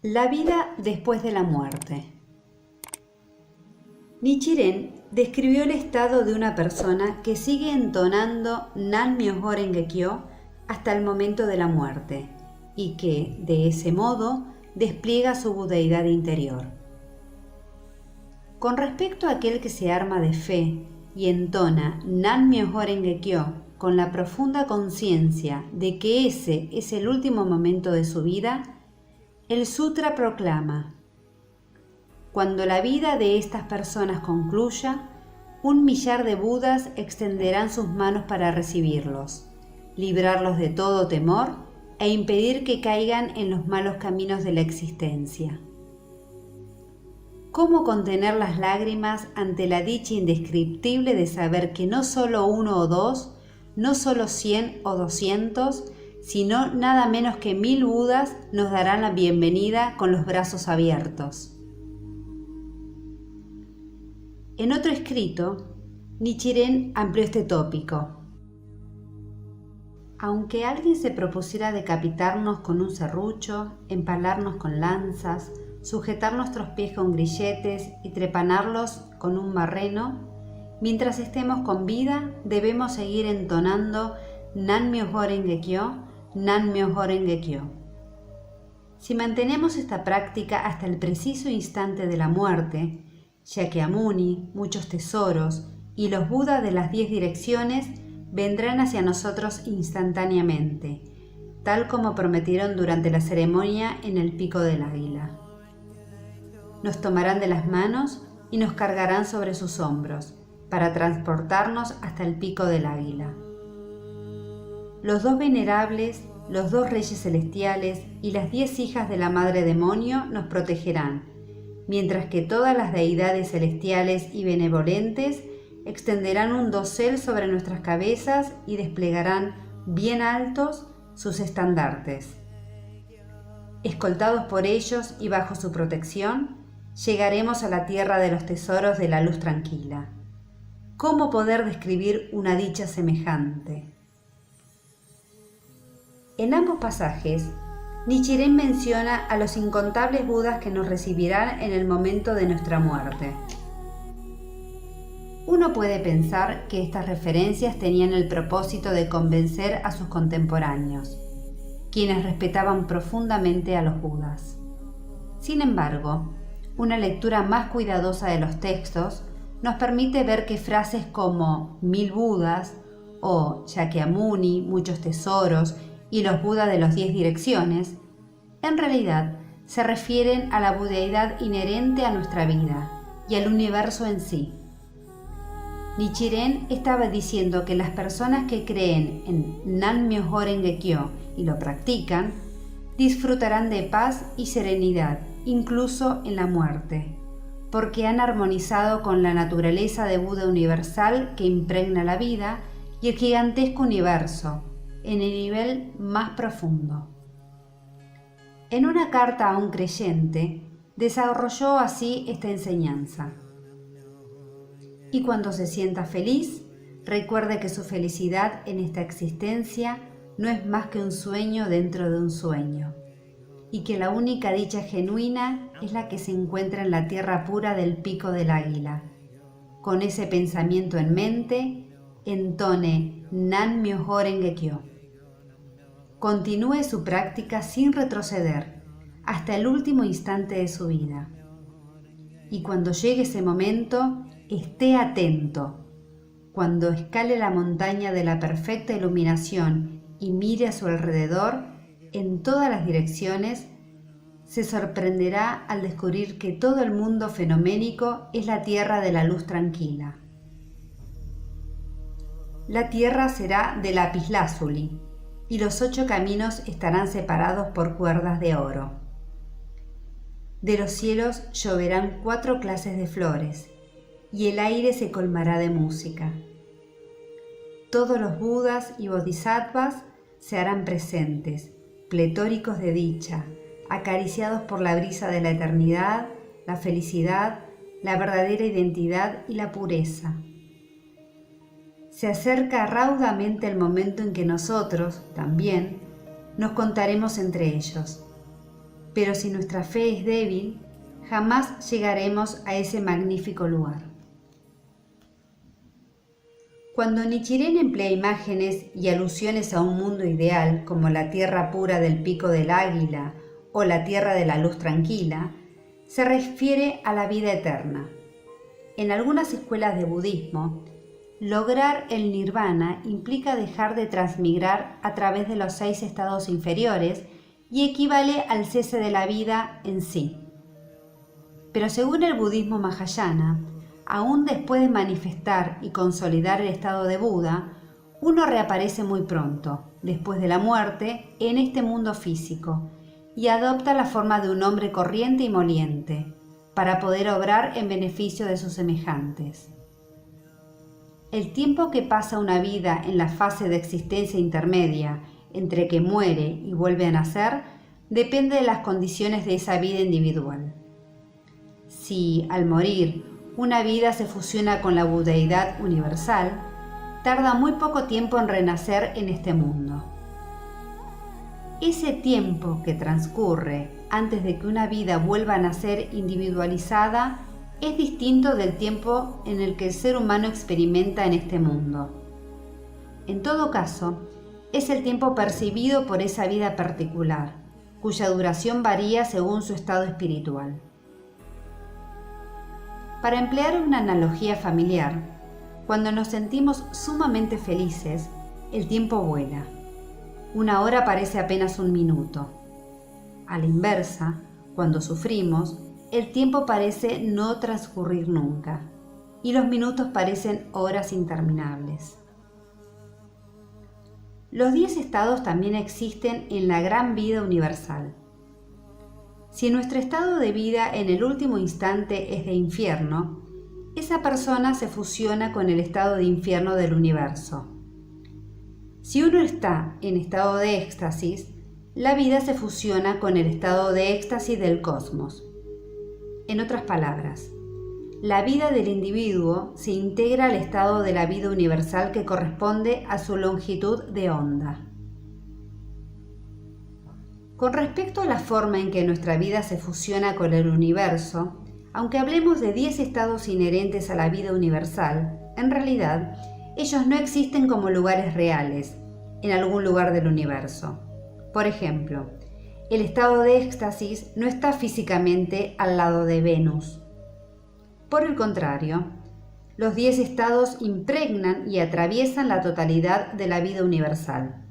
La vida después de la muerte. Nichiren describió el estado de una persona que sigue entonando Nan-myoho Renge-kyo hasta el momento de la muerte y que, de ese modo, despliega su budeidad interior. Con respecto a aquel que se arma de fe y entona Nan-myoho Renge-kyo con la profunda conciencia de que ese es el último momento de su vida, el sutra proclama: cuando la vida de estas personas concluya, 1.000.000 de Budas extenderán sus manos para recibirlos, librarlos de todo temor e impedir que caigan en los malos caminos de la existencia. ¿Cómo contener las lágrimas ante la dicha indescriptible de saber que no solo uno o dos, no solo 100 o 200, sino nada menos que 1.000 Budas nos darán la bienvenida con los brazos abiertos? En otro escrito, Nichiren amplió este tópico. Aunque alguien se propusiera decapitarnos con un serrucho, empalarnos con lanzas, sujetar nuestros pies con grilletes y trepanarlos con un marreno, mientras estemos con vida debemos seguir entonando Nan-myoho Renge-kyo, Nan-myoho Renge-kyo. Si mantenemos esta práctica hasta el preciso instante de la muerte, Shakyamuni, muchos tesoros y los Budas de las 10 direcciones vendrán hacia nosotros instantáneamente, tal como prometieron durante la ceremonia en el Pico del Águila. Nos tomarán de las manos y nos cargarán sobre sus hombros para transportarnos hasta el Pico del Águila. Los 2 venerables, los 2 reyes celestiales y las 10 hijas de la madre demonio nos protegerán, mientras que todas las deidades celestiales y benevolentes extenderán un dosel sobre nuestras cabezas y desplegarán bien altos sus estandartes. Escoltados por ellos y bajo su protección, llegaremos a la tierra de los tesoros de la luz tranquila. ¿Cómo poder describir una dicha semejante? En ambos pasajes, Nichiren menciona a los incontables Budas que nos recibirán en el momento de nuestra muerte. Uno puede pensar que estas referencias tenían el propósito de convencer a sus contemporáneos, quienes respetaban profundamente a los Budas. Sin embargo, una lectura más cuidadosa de los textos nos permite ver que frases como 1.000 Budas o Shakyamuni, muchos tesoros, y los Budas de las 10 direcciones, en realidad se refieren a la budeidad inherente a nuestra vida y al universo en sí. Nichiren estaba diciendo que las personas que creen en Nan-myoho Renge-kyo y lo practican, disfrutarán de paz y serenidad, incluso en la muerte, porque han armonizado con la naturaleza de Buda universal que impregna la vida y el gigantesco universo, en el nivel más profundo. En una carta a un creyente, desarrolló así esta enseñanza. Y cuando se sienta feliz, recuerde que su felicidad en esta existencia no es más que un sueño dentro de un sueño, y que la única dicha genuina es la que se encuentra en la tierra pura del Pico del Águila. Con ese pensamiento en mente, entone Nan-myoho Renge-kyo. Continúe su práctica sin retroceder hasta el último instante de su vida. Y cuando llegue ese momento, esté atento. Cuando escale la montaña de la perfecta iluminación y mire a su alrededor, en todas las direcciones, se sorprenderá al descubrir que todo el mundo fenoménico es la tierra de la luz tranquila. La tierra será de lapislázuli, y los 8 caminos estarán separados por cuerdas de oro. De los cielos lloverán 4 clases de flores, y el aire se colmará de música. Todos los Budas y Bodhisattvas se harán presentes, pletóricos de dicha, acariciados por la brisa de la eternidad, la felicidad, la verdadera identidad y la pureza. Se acerca raudamente el momento en que nosotros, también, nos contaremos entre ellos. Pero si nuestra fe es débil, jamás llegaremos a ese magnífico lugar. Cuando Nichiren emplea imágenes y alusiones a un mundo ideal, como la tierra pura del pico del águila o la tierra de la luz tranquila, se refiere a la vida eterna. En algunas escuelas de budismo, lograr el nirvana implica dejar de transmigrar a través de los 6 estados inferiores y equivale al cese de la vida en sí. Pero según el budismo Mahayana, aún después de manifestar y consolidar el estado de Buda, uno reaparece muy pronto, después de la muerte, en este mundo físico, y adopta la forma de un hombre corriente y moliente, para poder obrar en beneficio de sus semejantes. El tiempo que pasa una vida en la fase de existencia intermedia, entre que muere y vuelve a nacer, depende de las condiciones de esa vida individual. Si, al morir, una vida se fusiona con la budeidad universal, tarda muy poco tiempo en renacer en este mundo. Ese tiempo que transcurre antes de que una vida vuelva a nacer individualizada es distinto del tiempo en el que el ser humano experimenta en este mundo. En todo caso, es el tiempo percibido por esa vida particular, cuya duración varía según su estado espiritual. Para emplear una analogía familiar, cuando nos sentimos sumamente felices, el tiempo vuela. Una hora parece apenas un minuto. A la inversa, cuando sufrimos, el tiempo parece no transcurrir nunca, y los minutos parecen horas interminables. Los 10 estados también existen en la gran vida universal. Si nuestro estado de vida en el último instante es de infierno, esa persona se fusiona con el estado de infierno del universo. Si uno está en estado de éxtasis, la vida se fusiona con el estado de éxtasis del cosmos. En otras palabras, la vida del individuo se integra al estado de la vida universal que corresponde a su longitud de onda. Con respecto a la forma en que nuestra vida se fusiona con el universo, aunque hablemos de 10 estados inherentes a la vida universal, en realidad, ellos no existen como lugares reales, en algún lugar del universo. Por ejemplo, el estado de éxtasis no está físicamente al lado de Venus. Por el contrario, los 10 estados impregnan y atraviesan la totalidad de la vida universal.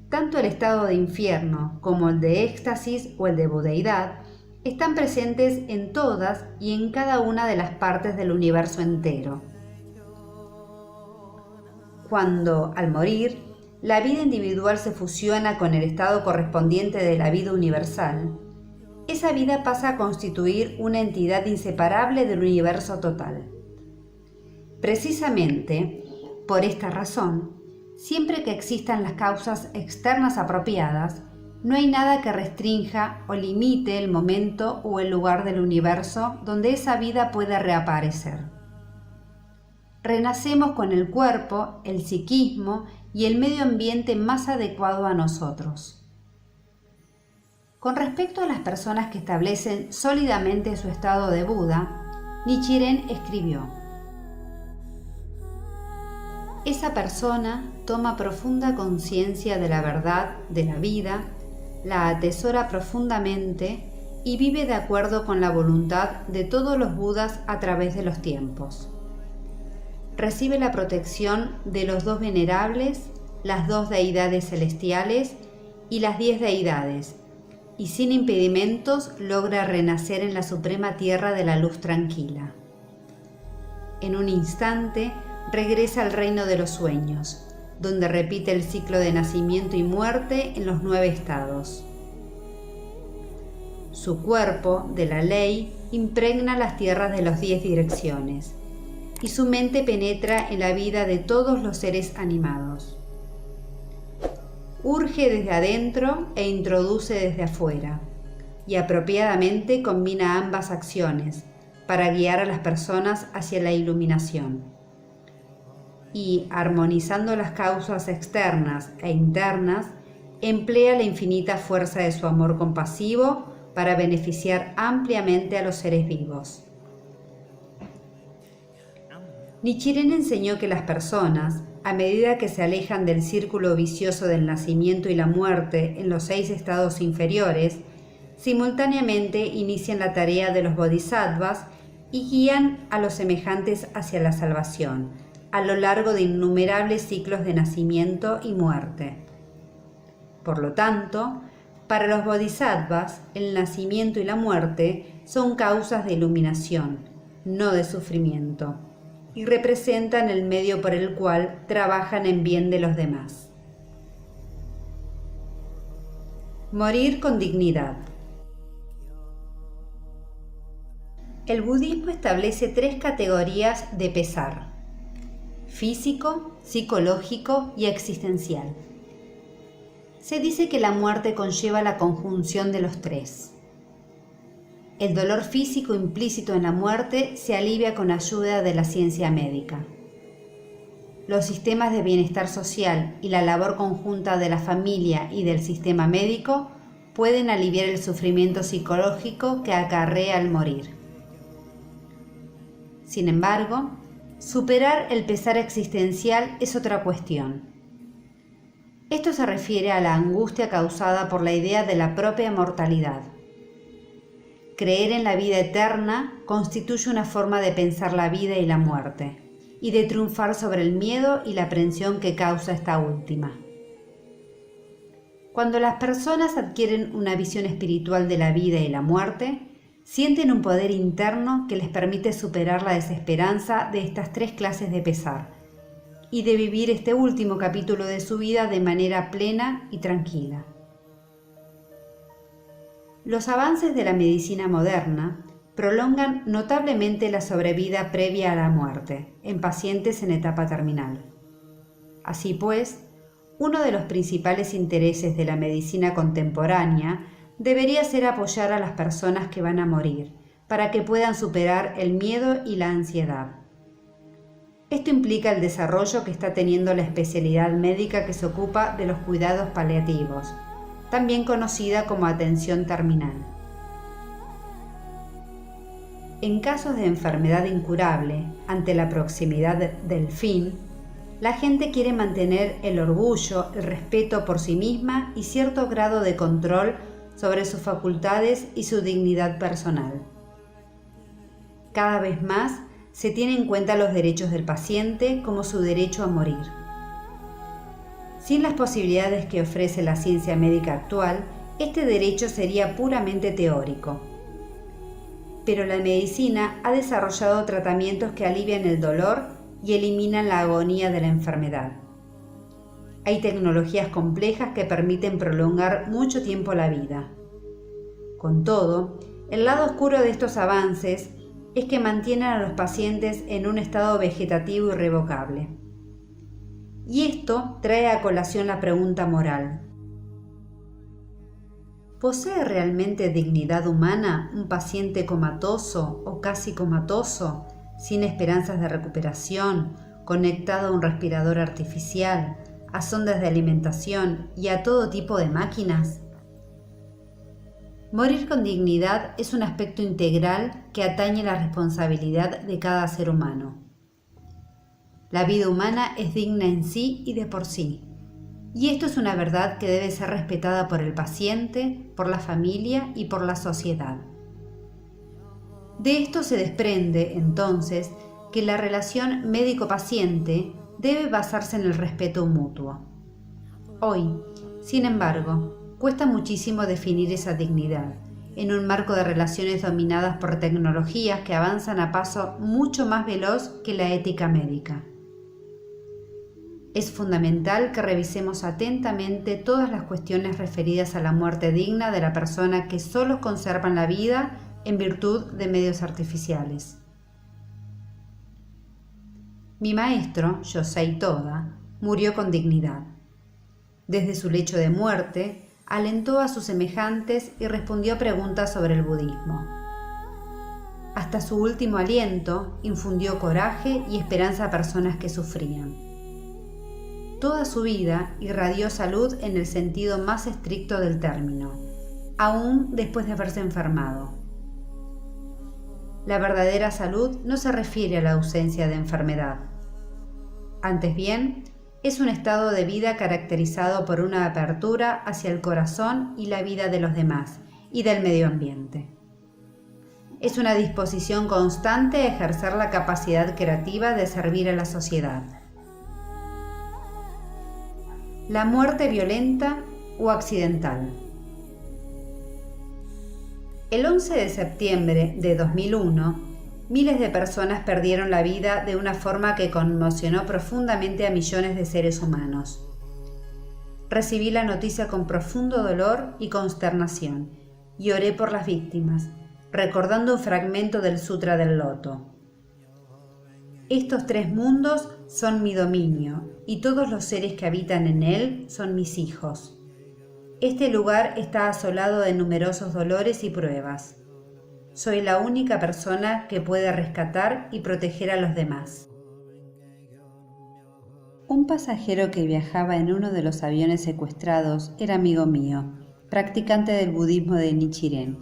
Tanto el estado de infierno como el de éxtasis o el de budeidad están presentes en todas y en cada una de las partes del universo entero. Cuando, al morir, la vida individual se fusiona con el estado correspondiente de la vida universal, esa vida pasa a constituir una entidad inseparable del universo total. Precisamente, por esta razón, siempre que existan las causas externas apropiadas, no hay nada que restrinja o limite el momento o el lugar del universo donde esa vida puede reaparecer. Renacemos con el cuerpo, el psiquismo y el medio ambiente más adecuado a nosotros. Con respecto a las personas que establecen sólidamente su estado de Buda, Nichiren escribió: esa persona toma profunda conciencia de la verdad de la vida, la atesora profundamente y vive de acuerdo con la voluntad de todos los Budas a través de los tiempos. Recibe la protección de los 2 venerables, las 2 deidades celestiales y las 10 deidades, y sin impedimentos logra renacer en la suprema tierra de la luz tranquila. En un instante regresa al reino de los sueños, donde repite el ciclo de nacimiento y muerte en los 9 estados. Su cuerpo, de la ley, impregna las tierras de las 10 direcciones, y su mente penetra en la vida de todos los seres animados. Urge desde adentro e introduce desde afuera, y apropiadamente combina ambas acciones para guiar a las personas hacia la iluminación. Y, armonizando las causas externas e internas, emplea la infinita fuerza de su amor compasivo para beneficiar ampliamente a los seres vivos. Nichiren enseñó que las personas, a medida que se alejan del círculo vicioso del nacimiento y la muerte en los 6 estados inferiores, simultáneamente inician la tarea de los bodhisattvas y guían a los semejantes hacia la salvación, a lo largo de innumerables ciclos de nacimiento y muerte. Por lo tanto, para los bodhisattvas, el nacimiento y la muerte son causas de iluminación, no de sufrimiento, y representan el medio por el cual trabajan en bien de los demás. Morir con dignidad. El budismo establece 3 categorías de pesar: físico, psicológico y existencial. Se dice que la muerte conlleva la conjunción de los 3. El dolor físico implícito en la muerte se alivia con ayuda de la ciencia médica. Los sistemas de bienestar social y la labor conjunta de la familia y del sistema médico pueden aliviar el sufrimiento psicológico que acarrea el morir. Sin embargo, superar el pesar existencial es otra cuestión. Esto se refiere a la angustia causada por la idea de la propia mortalidad. Creer en la vida eterna constituye una forma de pensar la vida y la muerte, y de triunfar sobre el miedo y la aprensión que causa esta última. Cuando las personas adquieren una visión espiritual de la vida y la muerte, sienten un poder interno que les permite superar la desesperanza de estas 3 clases de pesar, y de vivir este último capítulo de su vida de manera plena y tranquila. Los avances de la medicina moderna prolongan notablemente la sobrevida previa a la muerte en pacientes en etapa terminal. Así pues, uno de los principales intereses de la medicina contemporánea debería ser apoyar a las personas que van a morir, para que puedan superar el miedo y la ansiedad. Esto implica el desarrollo que está teniendo la especialidad médica que se ocupa de los cuidados paliativos, también conocida como atención terminal. En casos de enfermedad incurable, ante la proximidad del fin, la gente quiere mantener el orgullo, el respeto por sí misma y cierto grado de control sobre sus facultades y su dignidad personal. Cada vez más se tienen en cuenta los derechos del paciente como su derecho a morir. Sin las posibilidades que ofrece la ciencia médica actual, este derecho sería puramente teórico. Pero la medicina ha desarrollado tratamientos que alivian el dolor y eliminan la agonía de la enfermedad. Hay tecnologías complejas que permiten prolongar mucho tiempo la vida. Con todo, el lado oscuro de estos avances es que mantienen a los pacientes en un estado vegetativo irrevocable. Y esto trae a colación la pregunta moral. ¿Posee realmente dignidad humana un paciente comatoso o casi comatoso, sin esperanzas de recuperación, conectado a un respirador artificial, a sondas de alimentación y a todo tipo de máquinas? Morir con dignidad es un aspecto integral que atañe la responsabilidad de cada ser humano. La vida humana es digna en sí y de por sí, y esto es una verdad que debe ser respetada por el paciente, por la familia y por la sociedad. De esto se desprende, entonces, que la relación médico-paciente debe basarse en el respeto mutuo. Hoy, sin embargo, cuesta muchísimo definir esa dignidad, en un marco de relaciones dominadas por tecnologías que avanzan a paso mucho más veloz que la ética médica. Es fundamental que revisemos atentamente todas las cuestiones referidas a la muerte digna de la persona que solo conservan la vida en virtud de medios artificiales. Mi maestro, Yosei Toda, murió con dignidad. Desde su lecho de muerte, alentó a sus semejantes y respondió a preguntas sobre el budismo. Hasta su último aliento, infundió coraje y esperanza a personas que sufrían. Toda su vida irradió salud en el sentido más estricto del término, aún después de haberse enfermado. La verdadera salud no se refiere a la ausencia de enfermedad. Antes bien, es un estado de vida caracterizado por una apertura hacia el corazón y la vida de los demás y del medio ambiente. Es una disposición constante a ejercer la capacidad creativa de servir a la sociedad. La muerte violenta o accidental. El 11 de septiembre de 2001, miles de personas perdieron la vida de una forma que conmocionó profundamente a millones de seres humanos. Recibí la noticia con profundo dolor y consternación y oré por las víctimas, recordando un fragmento del Sutra del Loto. Estos 3 mundos son mi dominio y todos los seres que habitan en él son mis hijos. Este lugar está asolado de numerosos dolores y pruebas. Soy la única persona que puede rescatar y proteger a los demás. Un pasajero que viajaba en uno de los aviones secuestrados era amigo mío, practicante del budismo de Nichiren.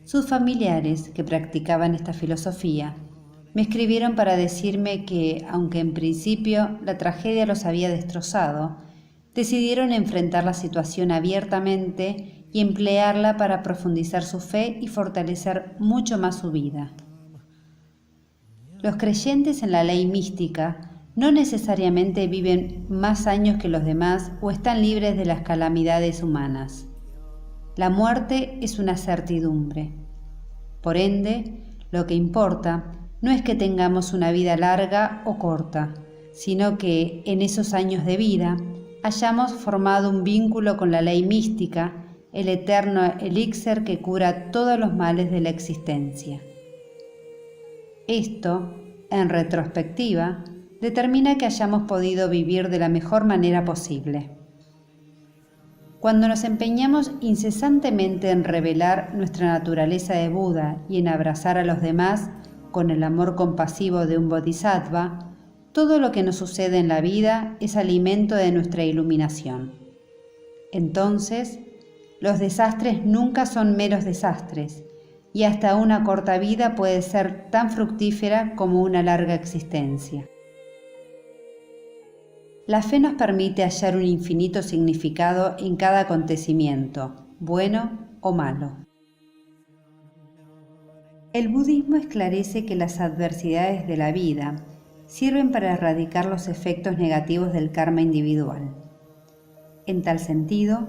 Sus familiares, que practicaban esta filosofía, me escribieron para decirme que, aunque en principio la tragedia los había destrozado, decidieron enfrentar la situación abiertamente y emplearla para profundizar su fe y fortalecer mucho más su vida. Los creyentes en la ley mística no necesariamente viven más años que los demás o están libres de las calamidades humanas. La muerte es una certidumbre. Por ende, lo que importa no es que tengamos una vida larga o corta, sino que en esos años de vida hayamos formado un vínculo con la ley mística, el eterno elixir que cura todos los males de la existencia. Esto, en retrospectiva, determina que hayamos podido vivir de la mejor manera posible. Cuando nos empeñamos incesantemente en revelar nuestra naturaleza de Buda y en abrazar a los demás con el amor compasivo de un bodhisattva, todo lo que nos sucede en la vida es alimento de nuestra iluminación. Entonces, los desastres nunca son meros desastres, y hasta una corta vida puede ser tan fructífera como una larga existencia. La fe nos permite hallar un infinito significado en cada acontecimiento, bueno o malo. El budismo esclarece que las adversidades de la vida sirven para erradicar los efectos negativos del karma individual. En tal sentido,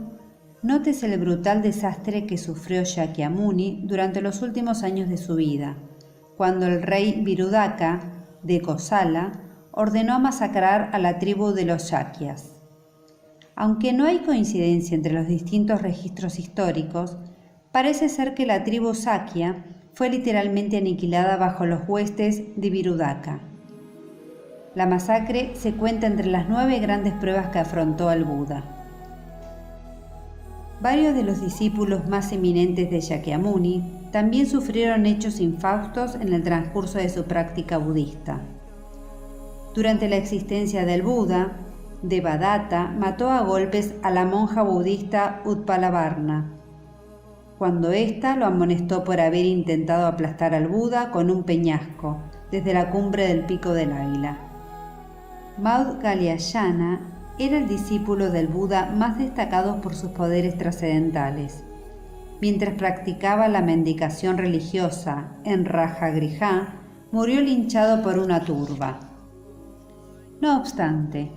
nótese el brutal desastre que sufrió Shakyamuni durante los últimos años de su vida, cuando el rey Virudaka de Kosala ordenó masacrar a la tribu de los Shakyas. Aunque no hay coincidencia entre los distintos registros históricos, parece ser que la tribu Sakya fue literalmente aniquilada bajo los huestes de Virudaka. La masacre se cuenta entre las 9 grandes pruebas que afrontó al Buda. Varios de los discípulos más eminentes de Shakyamuni también sufrieron hechos infaustos en el transcurso de su práctica budista. Durante la existencia del Buda, Devadatta mató a golpes a la monja budista Utpalavarna, cuando ésta lo amonestó por haber intentado aplastar al Buda con un peñasco desde la cumbre del Pico del Águila. Maud Galyayana era el discípulo del Buda más destacado por sus poderes trascendentales. Mientras practicaba la mendicación religiosa en Rajagriha, murió linchado por una turba. No obstante,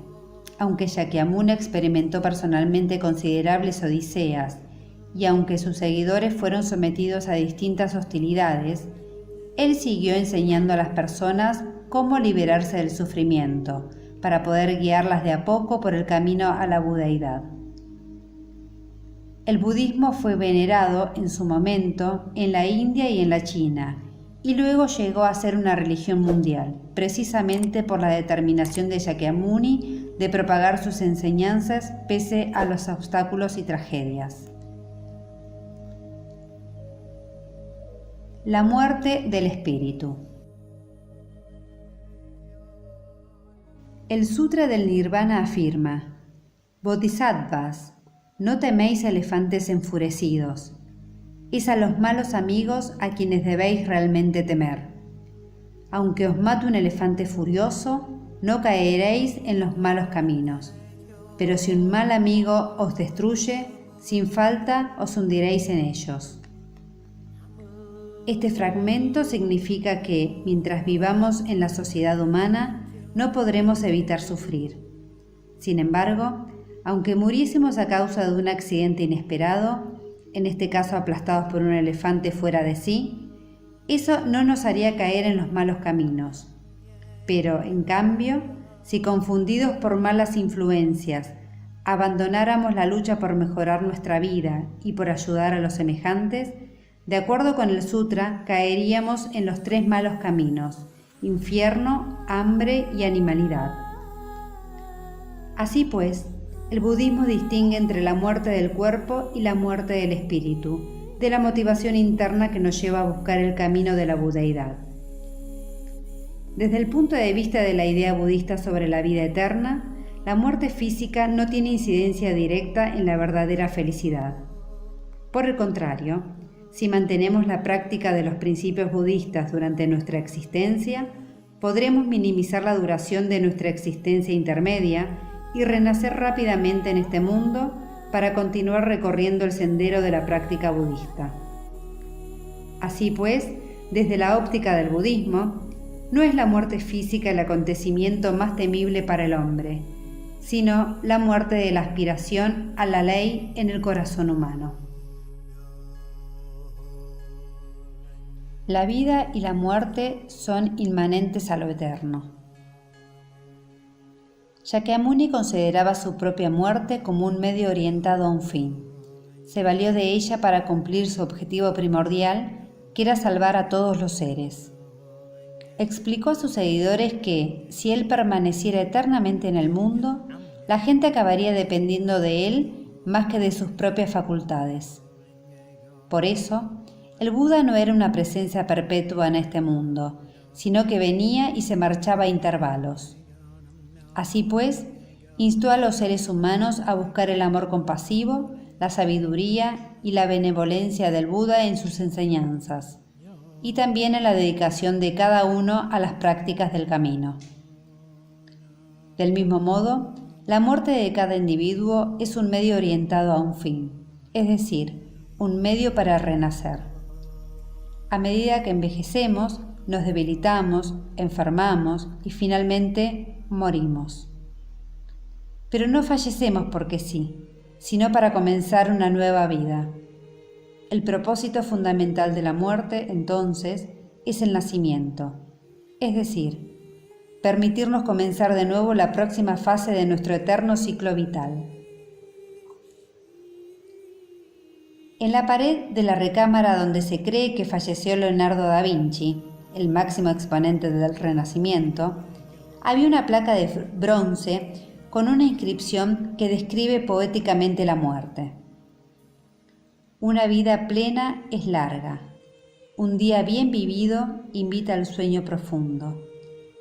aunque Shakyamuni experimentó personalmente considerables odiseas y aunque sus seguidores fueron sometidos a distintas hostilidades, él siguió enseñando a las personas cómo liberarse del sufrimiento, para poder guiarlas de a poco por el camino a la budeidad. El budismo fue venerado en su momento en la India y en la China, y luego llegó a ser una religión mundial, precisamente por la determinación de Shakyamuni de propagar sus enseñanzas pese a los obstáculos y tragedias. La muerte del espíritu. El Sutra del Nirvana afirma: Bodhisattvas, no teméis elefantes enfurecidos. Es a los malos amigos a quienes debéis realmente temer. Aunque os mate un elefante furioso, no caeréis en los malos caminos. Pero si un mal amigo os destruye, sin falta os hundiréis en ellos. Este fragmento significa que, mientras vivamos en la sociedad humana, no podremos evitar sufrir. Sin embargo, aunque muriésemos a causa de un accidente inesperado, en este caso aplastados por un elefante fuera de sí, eso no nos haría caer en los malos caminos. Pero, en cambio, si confundidos por malas influencias, abandonáramos la lucha por mejorar nuestra vida y por ayudar a los semejantes, de acuerdo con el sutra, caeríamos en los 3 malos caminos: infierno, hambre y animalidad. Así pues, el budismo distingue entre la muerte del cuerpo y la muerte del espíritu, de la motivación interna que nos lleva a buscar el camino de la budeidad. Desde el punto de vista de la idea budista sobre la vida eterna, la muerte física no tiene incidencia directa en la verdadera felicidad. Por el contrario, si mantenemos la práctica de los principios budistas durante nuestra existencia, podremos minimizar la duración de nuestra existencia intermedia y renacer rápidamente en este mundo para continuar recorriendo el sendero de la práctica budista. Así pues, desde la óptica del budismo, no es la muerte física el acontecimiento más temible para el hombre, sino la muerte de la aspiración a la ley en el corazón humano. La vida y la muerte son inmanentes a lo eterno. Shakyamuni consideraba su propia muerte como un medio orientado a un fin. Se valió de ella para cumplir su objetivo primordial, que era salvar a todos los seres. Explicó a sus seguidores que, si él permaneciera eternamente en el mundo, la gente acabaría dependiendo de él más que de sus propias facultades. Por eso, el Buda no era una presencia perpetua en este mundo, sino que venía y se marchaba a intervalos. Así pues, instó a los seres humanos a buscar el amor compasivo, la sabiduría y la benevolencia del Buda en sus enseñanzas, y también en la dedicación de cada uno a las prácticas del camino. Del mismo modo, la muerte de cada individuo es un medio orientado a un fin, es decir, un medio para renacer. A medida que envejecemos, nos debilitamos, enfermamos y finalmente morimos. Pero no fallecemos porque sí, sino para comenzar una nueva vida. El propósito fundamental de la muerte, entonces, es el nacimiento, es decir, permitirnos comenzar de nuevo la próxima fase de nuestro eterno ciclo vital. En la pared de la recámara donde se cree que falleció Leonardo da Vinci, el máximo exponente del Renacimiento, había una placa de bronce con una inscripción que describe poéticamente la muerte. Una vida plena es larga, un día bien vivido invita al sueño profundo,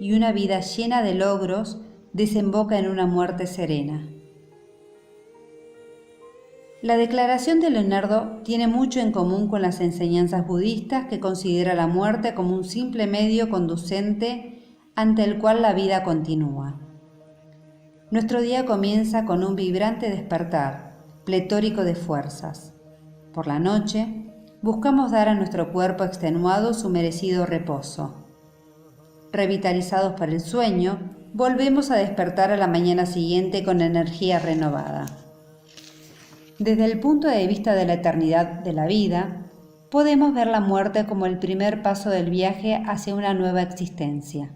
y una vida llena de logros desemboca en una muerte serena. La declaración de Leonardo tiene mucho en común con las enseñanzas budistas, que considera la muerte como un simple medio conducente ante el cual la vida continúa. Nuestro día comienza con un vibrante despertar, pletórico de fuerzas. Por la noche, buscamos dar a nuestro cuerpo extenuado su merecido reposo. Revitalizados por el sueño, volvemos a despertar a la mañana siguiente con energía renovada. Desde el punto de vista de la eternidad de la vida, podemos ver la muerte como el primer paso del viaje hacia una nueva existencia.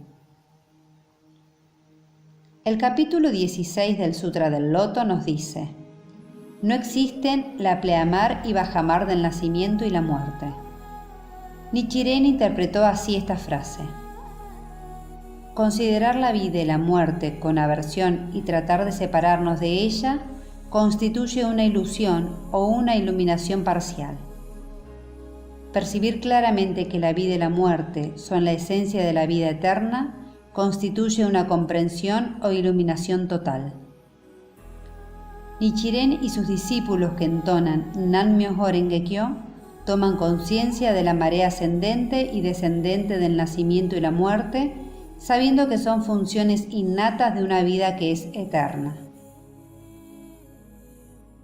El capítulo 16 del Sutra del Loto nos dice: no existen la pleamar y bajamar del nacimiento y la muerte. Nichiren interpretó así esta frase: considerar la vida y la muerte con aversión y tratar de separarnos de ella constituye una ilusión o una iluminación parcial. Percibir claramente que la vida y la muerte son la esencia de la vida eterna constituye una comprensión o iluminación total. Nichiren y sus discípulos que entonan Nan-myoho Renge-kyo toman conciencia de la marea ascendente y descendente del nacimiento y la muerte, sabiendo que son funciones innatas de una vida que es eterna.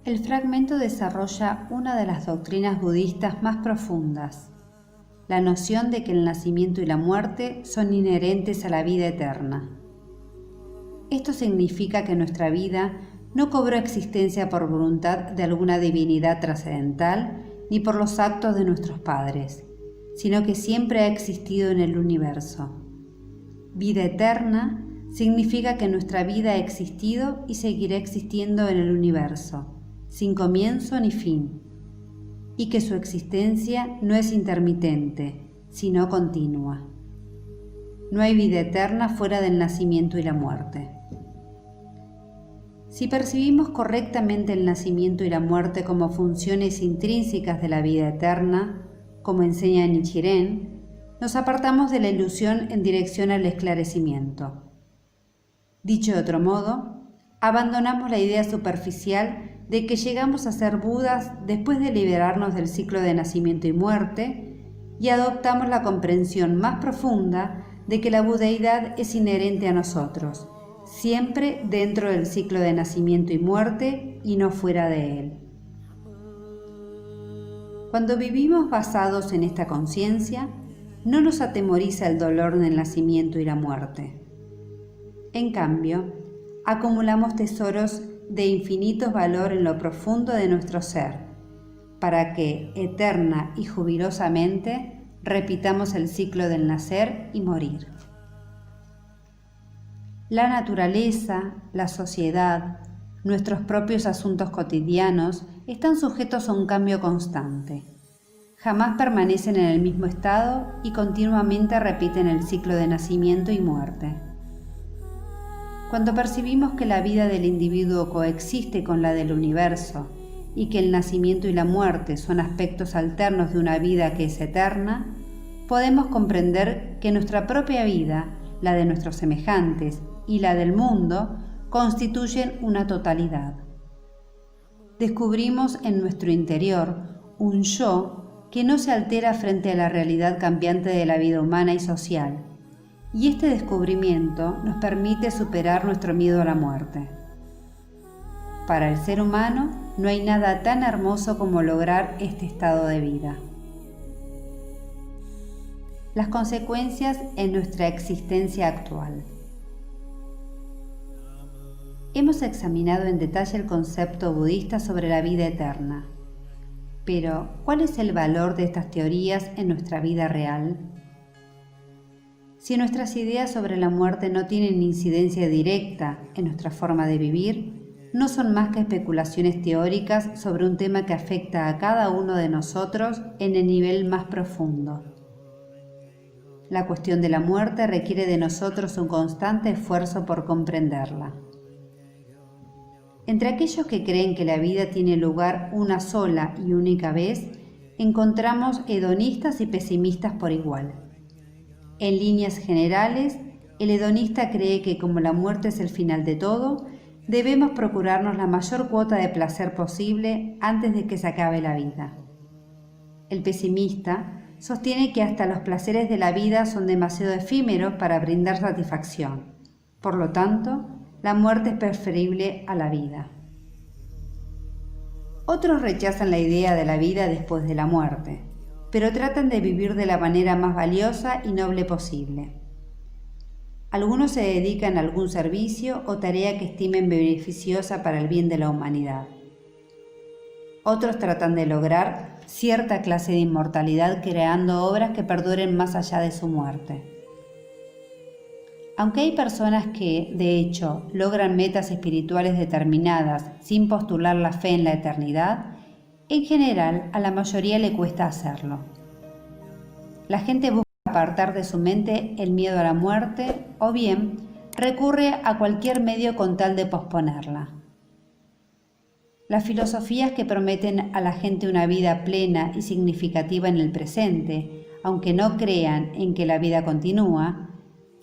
El fragmento desarrolla una de las doctrinas budistas más profundas, la noción de que el nacimiento y la muerte son inherentes a la vida eterna. Esto significa que nuestra vida no cobró existencia por voluntad de alguna divinidad trascendental ni por los actos de nuestros padres, sino que siempre ha existido en el universo. Vida eterna significa que nuestra vida ha existido y seguirá existiendo en el universo, sin comienzo ni fin, y que su existencia no es intermitente, sino continua. No hay vida eterna fuera del nacimiento y la muerte. Si percibimos correctamente el nacimiento y la muerte como funciones intrínsecas de la vida eterna, como enseña Nichiren, nos apartamos de la ilusión en dirección al esclarecimiento. Dicho de otro modo, abandonamos la idea superficial de que llegamos a ser Budas después de liberarnos del ciclo de nacimiento y muerte y adoptamos la comprensión más profunda de que la budeidad es inherente a nosotros, siempre dentro del ciclo de nacimiento y muerte y no fuera de él. Cuando vivimos basados en esta conciencia, no nos atemoriza el dolor del nacimiento y la muerte. En cambio, acumulamos tesoros de infinito valor en lo profundo de nuestro ser, para que, eterna y jubilosamente, repitamos el ciclo del nacer y morir. La naturaleza, la sociedad, nuestros propios asuntos cotidianos están sujetos a un cambio constante. Jamás permanecen en el mismo estado y continuamente repiten el ciclo de nacimiento y muerte. Cuando percibimos que la vida del individuo coexiste con la del universo y que el nacimiento y la muerte son aspectos alternos de una vida que es eterna, podemos comprender que nuestra propia vida, la de nuestros semejantes y la del mundo constituyen una totalidad. Descubrimos en nuestro interior un yo que no se altera frente a la realidad cambiante de la vida humana y social, y este descubrimiento nos permite superar nuestro miedo a la muerte. Para el ser humano no hay nada tan hermoso como lograr este estado de vida. Las consecuencias en nuestra existencia actual. Hemos examinado en detalle el concepto budista sobre la vida eterna. Pero, ¿cuál es el valor de estas teorías en nuestra vida real? Si nuestras ideas sobre la muerte no tienen incidencia directa en nuestra forma de vivir, no son más que especulaciones teóricas sobre un tema que afecta a cada uno de nosotros en el nivel más profundo. La cuestión de la muerte requiere de nosotros un constante esfuerzo por comprenderla. Entre aquellos que creen que la vida tiene lugar una sola y única vez, encontramos hedonistas y pesimistas por igual. En líneas generales, el hedonista cree que como la muerte es el final de todo, debemos procurarnos la mayor cuota de placer posible antes de que se acabe la vida. El pesimista sostiene que hasta los placeres de la vida son demasiado efímeros para brindar satisfacción. Por lo tanto, la muerte es preferible a la vida. Otros rechazan la idea de la vida después de la muerte, pero tratan de vivir de la manera más valiosa y noble posible. Algunos se dedican a algún servicio o tarea que estimen beneficiosa para el bien de la humanidad. Otros tratan de lograr cierta clase de inmortalidad creando obras que perduren más allá de su muerte. Aunque hay personas que, de hecho, logran metas espirituales determinadas sin postular la fe en la eternidad, en general a la mayoría le cuesta hacerlo. La gente busca apartar de su mente el miedo a la muerte o bien recurre a cualquier medio con tal de posponerla. Las filosofías que prometen a la gente una vida plena y significativa en el presente, aunque no crean en que la vida continúa,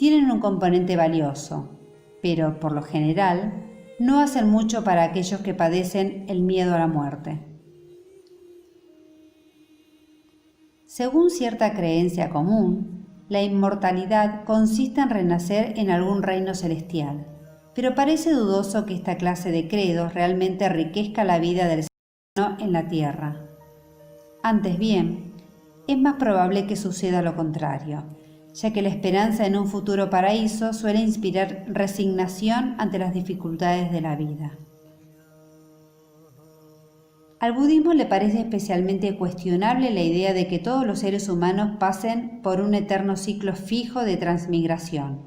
tienen un componente valioso, pero por lo general no hacen mucho para aquellos que padecen el miedo a la muerte. Según cierta creencia común, la inmortalidad consiste en renacer en algún reino celestial, pero parece dudoso que esta clase de credos realmente enriquezca la vida del ser humano en la tierra. Antes bien, es más probable que suceda lo contrario, ya que la esperanza en un futuro paraíso suele inspirar resignación ante las dificultades de la vida. Al budismo le parece especialmente cuestionable la idea de que todos los seres humanos pasen por un eterno ciclo fijo de transmigración.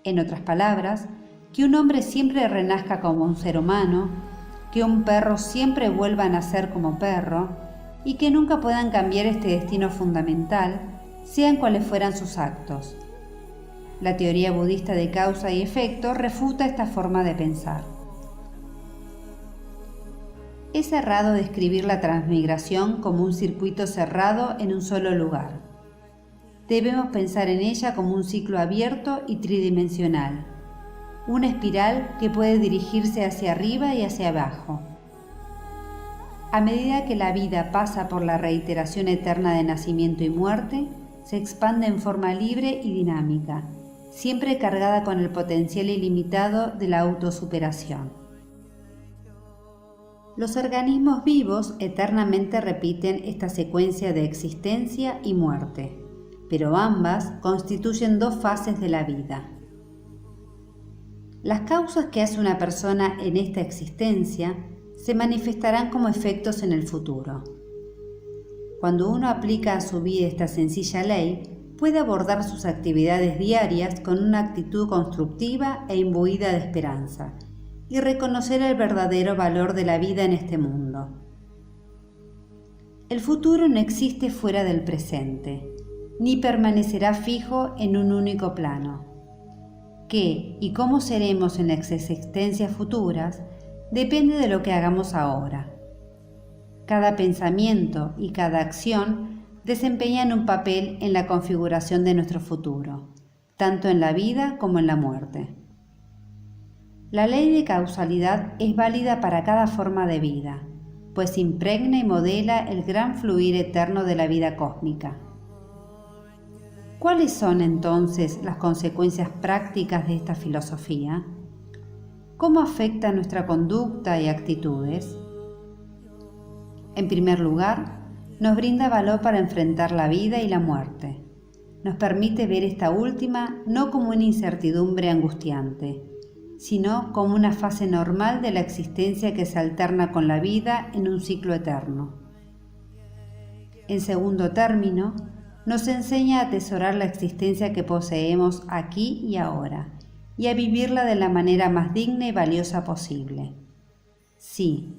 En otras palabras, que un hombre siempre renazca como un ser humano, que un perro siempre vuelva a nacer como perro y que nunca puedan cambiar este destino fundamental, sean cuales fueran sus actos. La teoría budista de causa y efecto refuta esta forma de pensar. Es errado describir la transmigración como un circuito cerrado en un solo lugar. Debemos pensar en ella como un ciclo abierto y tridimensional, una espiral que puede dirigirse hacia arriba y hacia abajo. A medida que la vida pasa por la reiteración eterna de nacimiento y muerte, se expande en forma libre y dinámica, siempre cargada con el potencial ilimitado de la autosuperación. Los organismos vivos eternamente repiten esta secuencia de existencia y muerte, pero ambas constituyen dos fases de la vida. Las causas que hace una persona en esta existencia se manifestarán como efectos en el futuro. Cuando uno aplica a su vida esta sencilla ley, puede abordar sus actividades diarias con una actitud constructiva e imbuida de esperanza, y reconocer el verdadero valor de la vida en este mundo. El futuro no existe fuera del presente, ni permanecerá fijo en un único plano. Qué y cómo seremos en las existencias futuras depende de lo que hagamos ahora. Cada pensamiento y cada acción desempeñan un papel en la configuración de nuestro futuro, tanto en la vida como en la muerte. La ley de causalidad es válida para cada forma de vida, pues impregna y modela el gran fluir eterno de la vida cósmica. ¿Cuáles son entonces las consecuencias prácticas de esta filosofía? ¿Cómo afecta nuestra conducta y actitudes? En primer lugar, nos brinda valor para enfrentar la vida y la muerte. Nos permite ver esta última no como una incertidumbre angustiante, sino como una fase normal de la existencia que se alterna con la vida en un ciclo eterno. En segundo término, nos enseña a atesorar la existencia que poseemos aquí y ahora, y a vivirla de la manera más digna y valiosa posible. Si,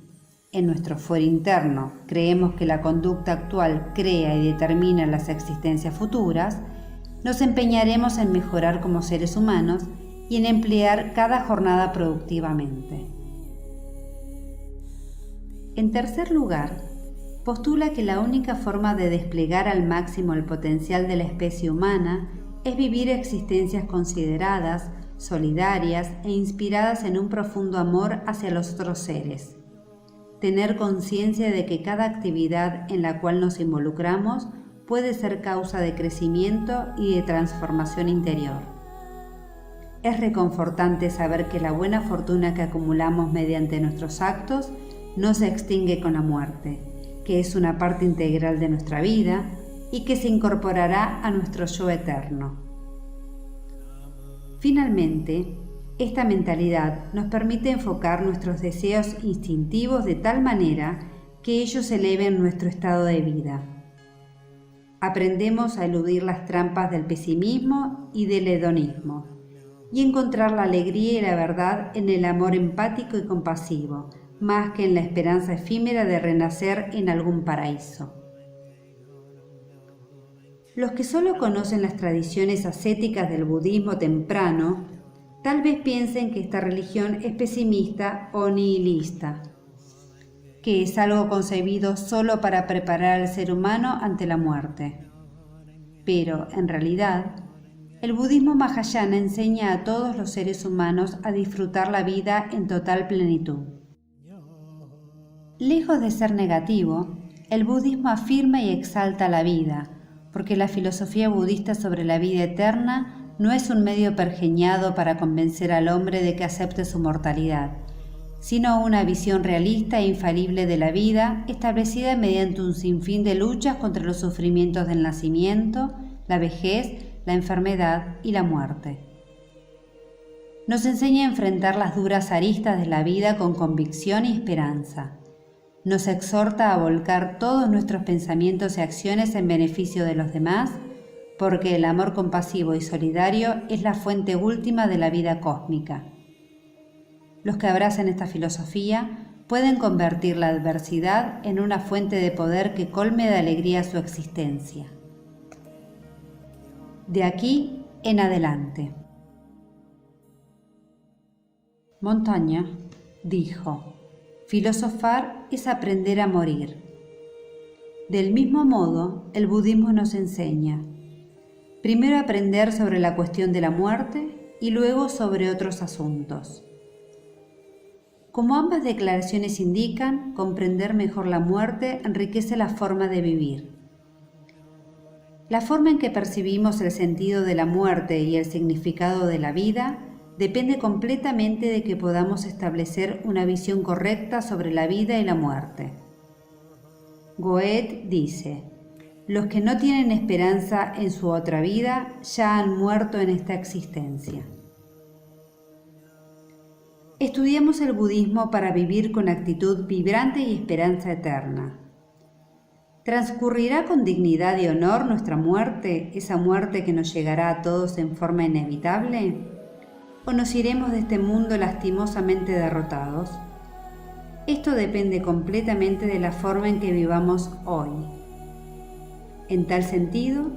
en nuestro fuero interno, creemos que la conducta actual crea y determina las existencias futuras, nos empeñaremos en mejorar como seres humanos y en emplear cada jornada productivamente. En tercer lugar, postula que la única forma de desplegar al máximo el potencial de la especie humana es vivir existencias consideradas, solidarias e inspiradas en un profundo amor hacia los otros seres. Tener conciencia de que cada actividad en la cual nos involucramos puede ser causa de crecimiento y de transformación interior. Es reconfortante saber que la buena fortuna que acumulamos mediante nuestros actos no se extingue con la muerte, que es una parte integral de nuestra vida y que se incorporará a nuestro yo eterno. Finalmente, esta mentalidad nos permite enfocar nuestros deseos instintivos de tal manera que ellos eleven nuestro estado de vida. Aprendemos a eludir las trampas del pesimismo y del hedonismo, y encontrar la alegría y la verdad en el amor empático y compasivo, más que en la esperanza efímera de renacer en algún paraíso. Los que solo conocen las tradiciones ascéticas del budismo temprano, tal vez piensen que esta religión es pesimista o nihilista, que es algo concebido solo para preparar al ser humano ante la muerte. Pero, en realidad, El budismo Mahayana enseña a todos los seres humanos a disfrutar la vida en total plenitud. Lejos de ser negativo, el budismo afirma y exalta la vida, porque la filosofía budista sobre la vida eterna no es un medio pergeñado para convencer al hombre de que acepte su mortalidad, sino una visión realista e infalible de la vida establecida mediante un sinfín de luchas contra los sufrimientos del nacimiento, la vejez, la enfermedad y la muerte. Nos enseña a enfrentar las duras aristas de la vida con convicción y esperanza. Nos exhorta a volcar todos nuestros pensamientos y acciones en beneficio de los demás, porque el amor compasivo y solidario es la fuente última de la vida cósmica. Los que abrazan esta filosofía pueden convertir la adversidad en una fuente de poder que colme de alegría su existencia. De aquí en adelante. Montaigne dijo: filosofar es aprender a morir. Del mismo modo, el budismo nos enseña primero a aprender sobre la cuestión de la muerte y luego sobre otros asuntos. Como ambas declaraciones indican, comprender mejor la muerte enriquece la forma de vivir. La forma en que percibimos el sentido de la muerte y el significado de la vida depende completamente de que podamos establecer una visión correcta sobre la vida y la muerte. Goethe dice: los que no tienen esperanza en su otra vida ya han muerto en esta existencia. Estudiemos el budismo para vivir con actitud vibrante y esperanza eterna. ¿Transcurrirá con dignidad y honor nuestra muerte, esa muerte que nos llegará a todos en forma inevitable? ¿O nos iremos de este mundo lastimosamente derrotados? Esto depende completamente de la forma en que vivamos hoy. En tal sentido,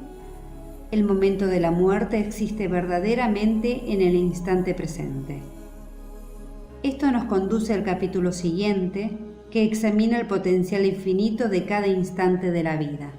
el momento de la muerte existe verdaderamente en el instante presente. Esto nos conduce al capítulo siguiente, que examina el potencial infinito de cada instante de la vida.